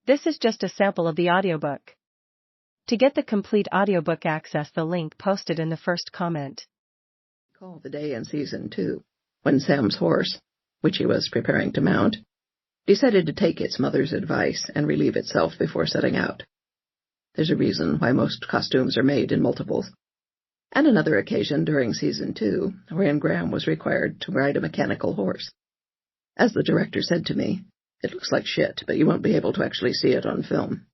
This is just a sample of the audiobook. To get the complete audiobook, access the link posted in the first comment. Recall the day in Season 2, when Sam's horse, which he was preparing to mount, decided to take its mother's advice and relieve itself before setting out. There's a reason why most costumes are made in multiples. And another occasion during Season 2, wherein Graham was required to ride a mechanical horse. As the director said to me, "It looks like shit, but you won't be able to actually see it on film."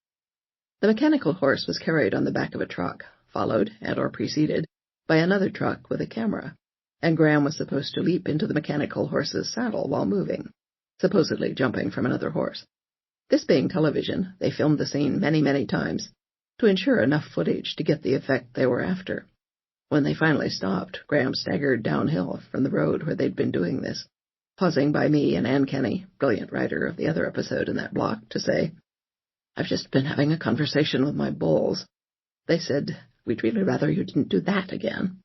The mechanical horse was carried on the back of a truck, followed and/or preceded by another truck with a camera, and Graham was supposed to leap into the mechanical horse's saddle while moving, supposedly jumping from another horse. This being television, they filmed the scene many, many times to ensure enough footage to get the effect they were after. When they finally stopped, Graham staggered downhill from the road where they'd been doing this, pausing by me and Ann Kenny, brilliant writer of the other episode in that block, to say, "I've just been having a conversation with my bulls. They said, we'd really rather you didn't do that again,"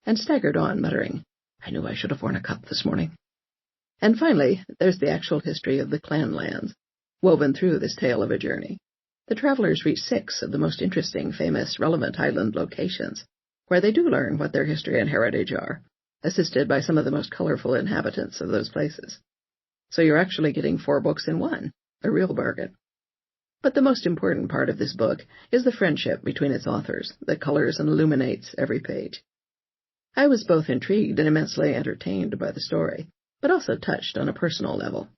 and staggered on, muttering, "I knew I should have worn a cup this morning." And finally, there's the actual history of the Clanlands, woven through this tale of a journey. The travelers reach 6 of the most interesting, famous, relevant highland locations, where they do learn what their history and heritage are, assisted by some of the most colorful inhabitants of those places. So you're actually getting 4 books in one, a real bargain. But the most important part of this book is the friendship between its authors that colors and illuminates every page. I was both intrigued and immensely entertained by the story, but also touched on a personal level.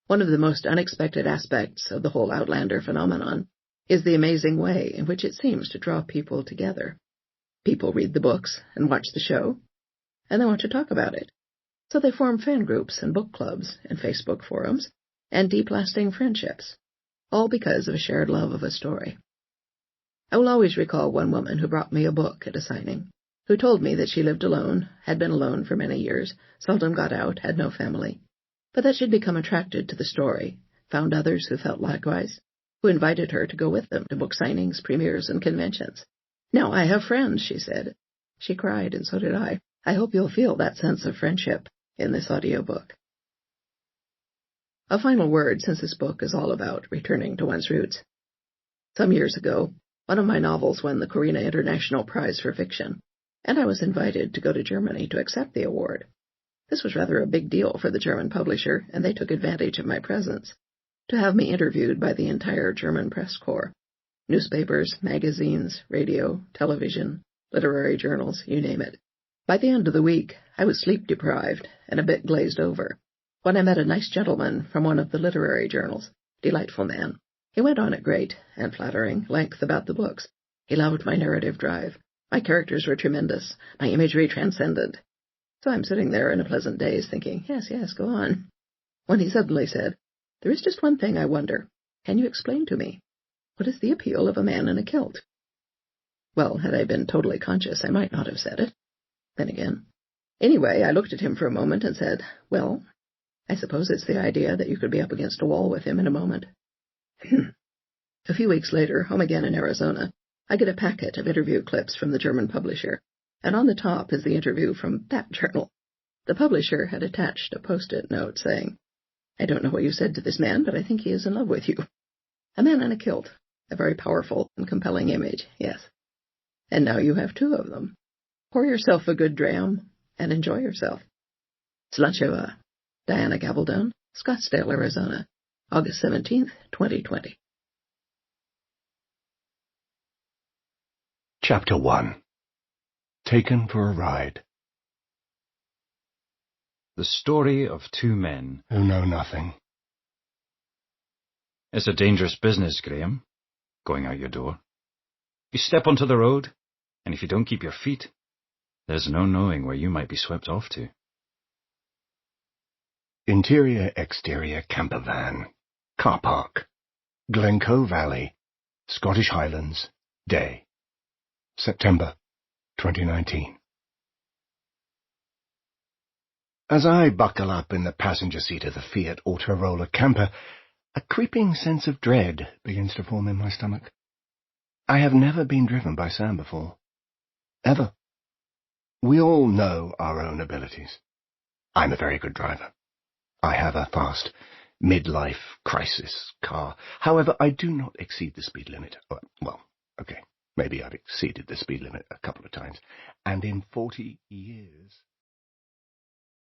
One of the most unexpected aspects of the whole Outlander phenomenon is the amazing way in which it seems to draw people together. People read the books and watch the show, and they want to talk about it. So they form fan groups and book clubs and Facebook forums and deep-lasting friendships, all because of a shared love of a story. I will always recall one woman who brought me a book at a signing, who told me that she lived alone, had been alone for many years, seldom got out, had no family, but that she'd become attracted to the story, found others who felt likewise, who invited her to go with them to book signings, premieres, and conventions. "Now I have friends," she said. She cried, and so did I. I hope you'll feel that sense of friendship in this audiobook. A final word, since this book is all about returning to one's roots. Some years ago, one of my novels won the Corina International Prize for Fiction, and I was invited to go to Germany to accept the award. This was rather a big deal for the German publisher, and they took advantage of my presence to have me interviewed by the entire German press corps. Newspapers, magazines, radio, television, literary journals, you name it. By the end of the week, I was sleep-deprived and a bit glazed over, when I met a nice gentleman from one of the literary journals, delightful man. He went on at great and flattering length about the books. He loved my narrative drive. My characters were tremendous, my imagery transcendent. So I'm sitting there in a pleasant daze thinking, yes, go on. When he suddenly said, "There is just one thing I wonder. Can you explain to me? What is the appeal of a man in a kilt?" Well, had I been totally conscious, I might not have said it. Then again. Anyway, I looked at him for a moment and said, "Well, I suppose it's the idea that you could be up against a wall with him in a moment." A few weeks later, home again in Arizona, I get a packet of interview clips from the German publisher, and on the top is the interview from that journal. The publisher had attached a post-it note saying, "I don't know what you said to this man, but I think he is in love with you." A man in a kilt, a very powerful and compelling image, yes. And now you have 2 of them. Pour yourself a good dram and enjoy yourself. Sluncheva, Diana Gabaldon, Scottsdale, Arizona, August 17th, 2020. Chapter 1. Taken for a Ride. The story of 2 men who know nothing. It's a dangerous business, Graham, going out your door. You step onto the road, and if you don't keep your feet, there's no knowing where you might be swept off to. Interior-exterior camper van. Car park. Glencoe Valley, Scottish Highlands, day. September 2019. As I buckle up in the passenger seat of the Fiat Autoroller camper, a creeping sense of dread begins to form in my stomach. I have never been driven by Sam before. Ever. We all know our own abilities. I'm a very good driver. I have a fast, midlife crisis car. However, I do not exceed the speed limit. Well, okay, maybe I've exceeded the speed limit a couple of times. And in 40 years...